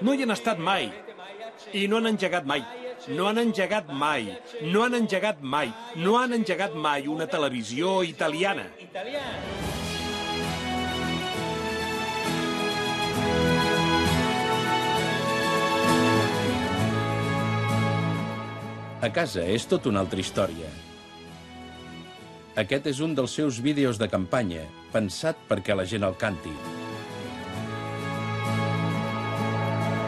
No hi han estat mai. I no han engegat mai. No han engegat mai. No han engegat mai. No han engegat mai una televisió italiana. A casa és tot una altra història. Aquest és un dels seus vídeos de campanya, pensat perquè la gent el canti.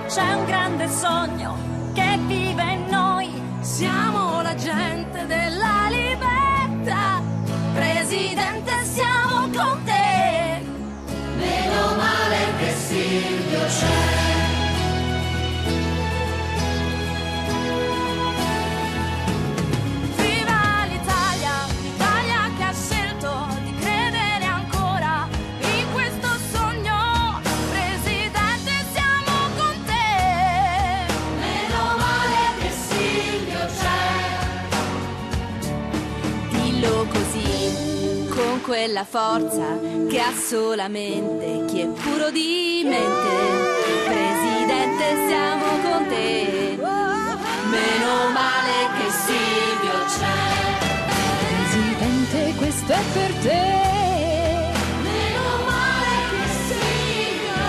C'è un grande sogno che vive in noi. Siamo la gente della libertà. Presidente, siamo con te. Meno male che Silvio c'è. Quella forza che ha solamente chi è puro di mente. Presidente, siamo con te. Meno male che Silvio c'è. Presidente, questo è per te. Meno male che Silvio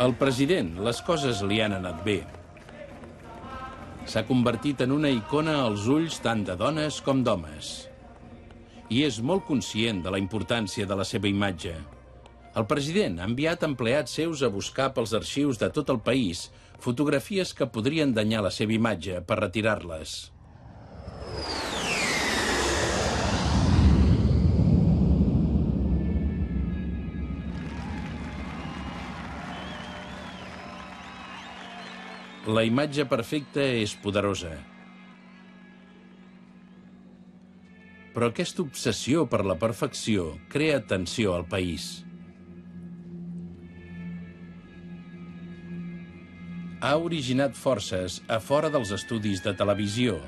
Al president, les coses li han anat bé. S'ha convertit en una icona als ulls tant de dones com d'homes. I és molt conscient de la importància de la seva imatge. El president ha enviat empleats seus a buscar pels arxius de tot el país fotografies que podrien danyar la seva imatge per retirar-les. La imatge perfecta és poderosa. Però aquesta obsessió per la perfecció crea tensió al país. Ha originat forces a fora dels estudis de televisió.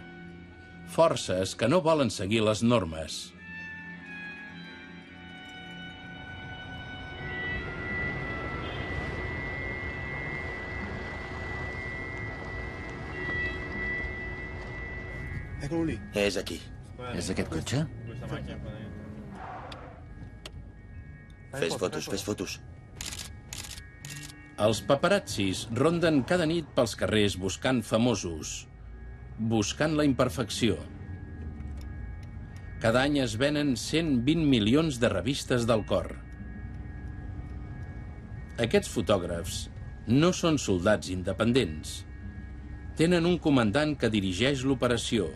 Forces que no volen seguir les normes. És aquí. És aquest cotxe? Fes fotos, fes fotos. Els paparazzis ronden cada nit pels carrers buscant famosos, buscant la imperfecció. Cada any es venen 120 milions de revistes del cor. Aquests fotògrafs no són soldats independents. Tenen un comandant que dirigeix l'operació,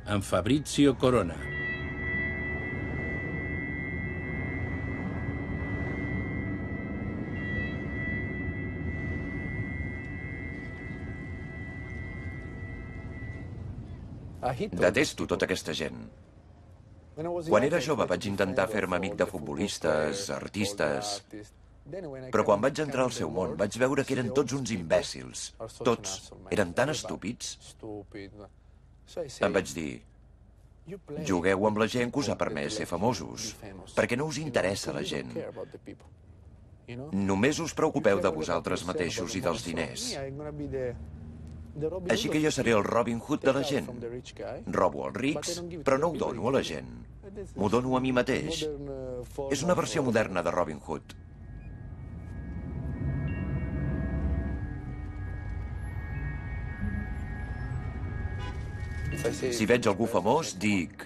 en Fabrizio Corona. Detesto tota aquesta gent. Quan era jove vaig intentar fer-me amic de futbolistes, artistes... Però quan vaig entrar al seu món vaig veure que eren tots uns imbècils. Tots. Eren tan estúpids. Em vaig dir... Jugueu amb la gent que us ha permès ser famosos, perquè no us interessa la gent. Només us preocupeu de vosaltres mateixos i dels diners. Així que jo seré el Robin Hood de la gent. Robo als rics, però no ho dono a la gent. M'ho dono a mi mateix. És una versió moderna de Robin Hood. Si veig algú famós, dic...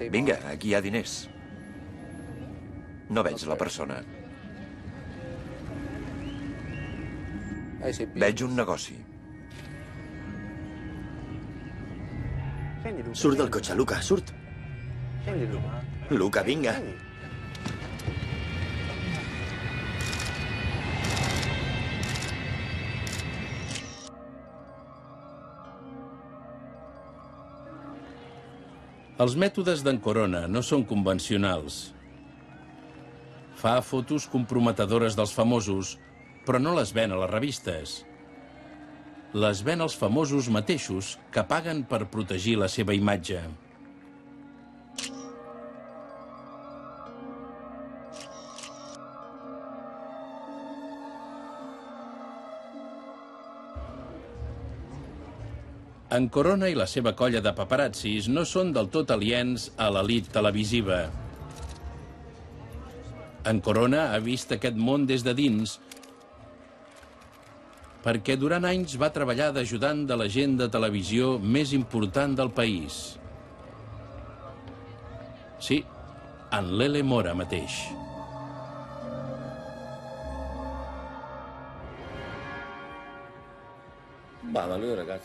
Vinga, aquí hi ha diners. No veig la persona. Veig un negoci. Surt del cotxe, Luca, surt. Luca, vinga. Els mètodes d'en Corona no són convencionals. Fa fotos comprometedores dels famosos, però no les ven a les revistes. Les ven als famosos mateixos que paguen per protegir la seva imatge. En Corona i la seva colla de paparazzis no són del tot aliens a l'elit televisiva. En Corona ha vist aquest món des de dins perquè durant anys va treballar d'ajudant de la gent de televisió més important del país. Sí, en Lele Mora mateix.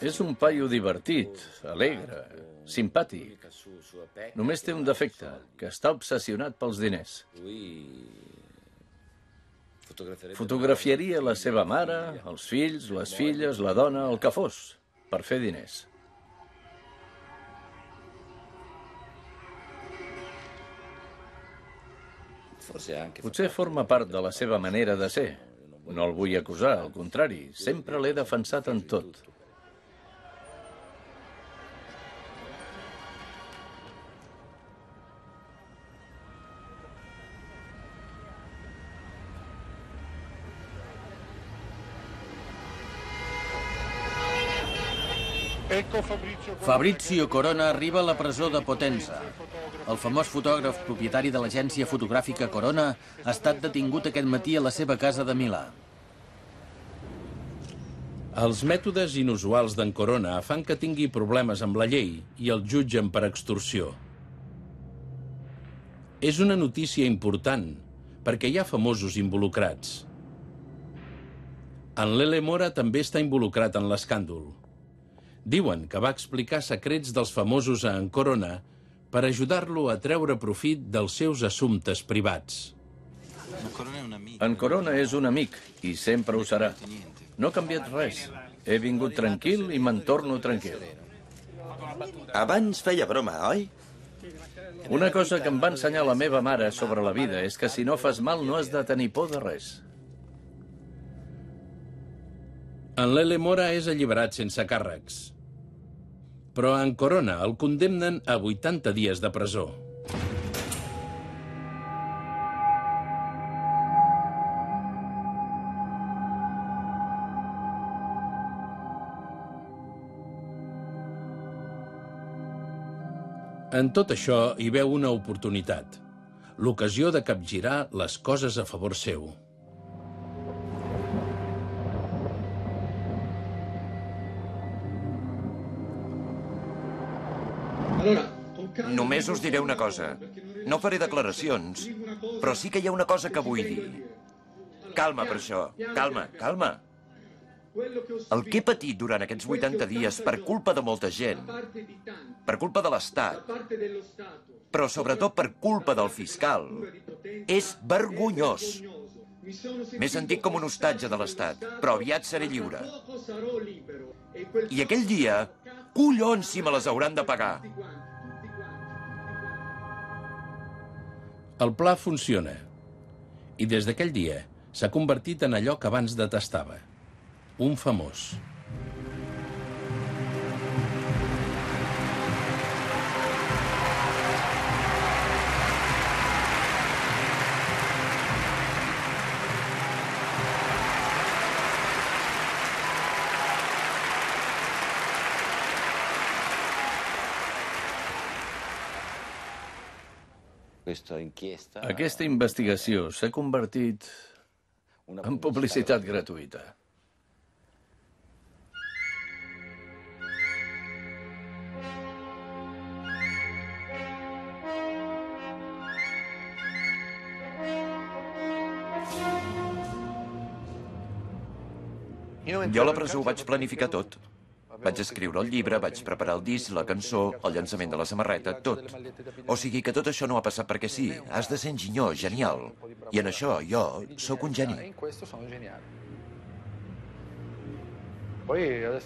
És un paio divertit, alegre, simpàtic. Només té un defecte, que està obsessionat pels diners. Fotografiaria la seva mare, els fills, les filles, la dona, el que fos, per fer diners. Potser forma part de la seva manera de ser. No el vull acusar, al contrari, sempre l'he defensat en tot. Fabrizio Corona arriba a la presó de Potenza. El famós fotògraf propietari de l'agència fotogràfica Corona ha estat detingut aquest matí a la seva casa de Milà. Els mètodes inusuals d'en Corona fan que tingui problemes amb la llei i el jutgen per extorsió. És una notícia important, perquè hi ha famosos involucrats. En Lele Mora també està involucrat en l'escàndol. Diuen que va explicar secrets dels famosos a en Corona per ajudar-lo a treure profit dels seus assumptes privats. En Corona és un amic, i sempre ho serà. No ha canviat res. He vingut tranquil i me'n torno tranquil. Abans feia broma, oi? Una cosa que em va ensenyar la meva mare sobre la vida és que si no fas mal no has de tenir por de res. En Lele Mora és alliberat sense càrrecs. Però en Corona el condemnen a 80 dies de presó. En tot això hi veu una oportunitat, l'ocasió de capgirar les coses a favor seu. Només us diré una cosa. No faré declaracions, però sí que hi ha una cosa que vull dir. Calma per això. Calma, calma. El que he patit durant aquests 80 dies per culpa de molta gent, per culpa de l'Estat, però sobretot per culpa del fiscal, és vergonyós. M'he sentit com un hostatge de l'Estat, però aviat seré lliure. I aquell dia, collons si me les hauran de pagar. El pla funciona. I des d'aquell dia s'ha convertit en allò que abans detestava. Un famós. Aquesta investigació s'ha convertit en publicitat gratuïta. Jo a la presó ho vaig planificar tot. Vaig escriure el llibre, vaig preparar el disc, la cançó, el llançament de la samarreta, tot. O sigui que tot això no ha passat perquè sí. Has de ser enginyós, genial. I en això jo sóc un geni.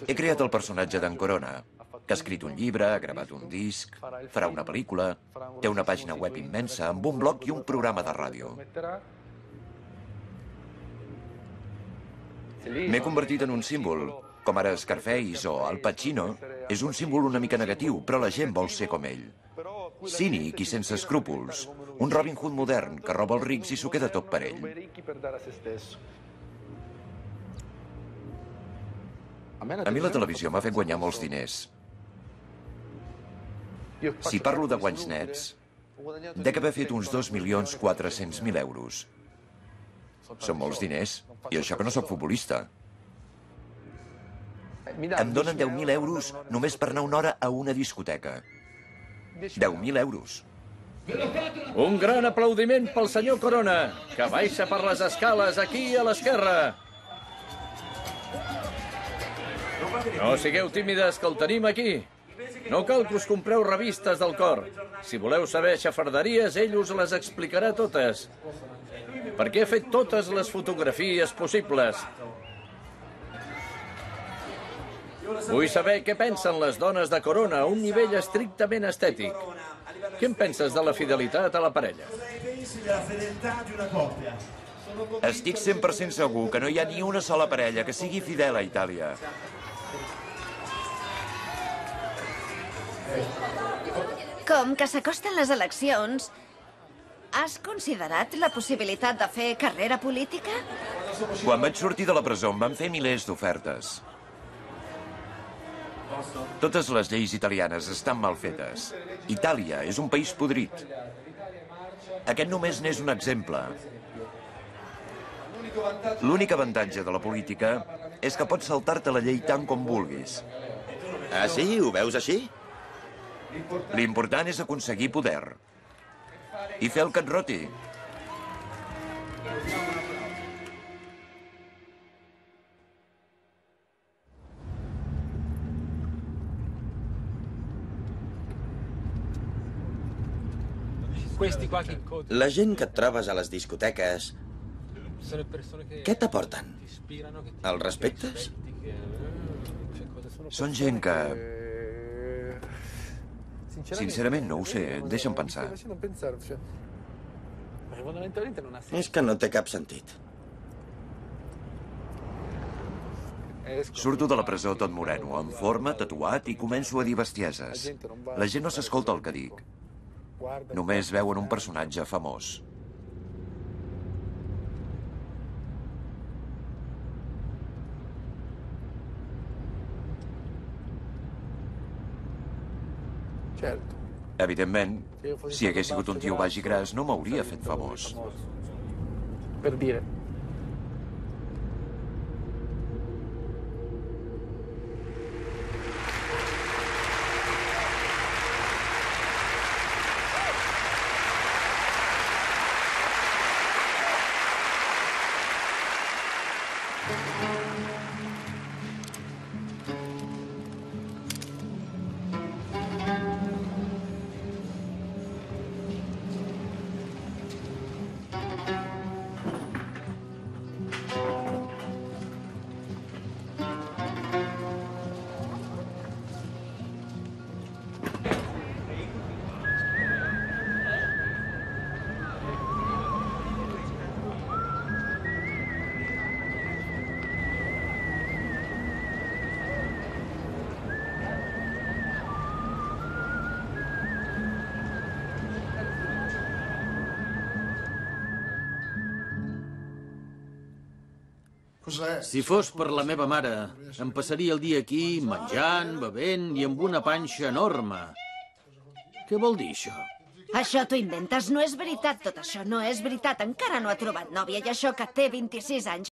He creat el personatge d'en Corona, que ha escrit un llibre, ha gravat un disc, farà una pel·lícula, té una pàgina web immensa, amb un blog i un programa de ràdio. M'he convertit en un símbol, com ara Scarface o Al Pacino. És un símbol una mica negatiu, però la gent vol ser com ell. Cínic i sense escrúpols. Un Robin Hood modern que roba els rics i s'ho queda tot per ell. A mi la televisió m'ha fet guanyar molts diners. Si parlo de guanys nets, dec haver fet uns 2.400.000 euros. Són molts diners, i això que no sóc futbolista. Em donen 10.000 euros només per anar una hora a una discoteca. 10.000 euros. Un gran aplaudiment pel senyor Corona, que baixa per les escales aquí a l'esquerra. No sigueu tímides, que el tenim aquí. No cal que us compreu revistes del cor. Si voleu saber xafarderies, ell us les explicarà totes. Perquè ha fet totes les fotografies possibles. Vull saber què pensen les dones de Corona a un nivell estrictament estètic. Què en penses de la fidelitat a la parella? Estic 100% segur que no hi ha ni una sola parella que sigui fidel a Itàlia. Com que s'acosten les eleccions, has considerat la possibilitat de fer carrera política? Quan vaig sortir de la presó em van fer milers d'ofertes. Totes les lleis italianes estan mal fetes. Itàlia és un país podrit. Aquest només n'és un exemple. L'únic avantatge de la política és que pots saltar-te la llei tant com vulguis. Ah, sí? Ho veus així? L'important és aconseguir poder. I fer el que et roti. La gent que et trobes a les discoteques, què t'aporten? Els respectes? Són gent que... Sincerament, no ho sé. Deixa'm pensar. És que no té cap sentit. Surto de la presó tot moreno, en forma, tatuat, i començo a dir bestieses. La gent no s'escolta el que dic. Només veuen un personatge famós. Evidentment, si hagués sigut un tio baix i gras, no m'hauria fet famós. Per dire. Si fos per la meva mare, em passaria el dia aquí menjant, bevent i amb una panxa enorme. Què vol dir això? Això t'ho inventes, no és veritat tot això, no és veritat. Encara no ha trobat nòvia i això que té 26 anys.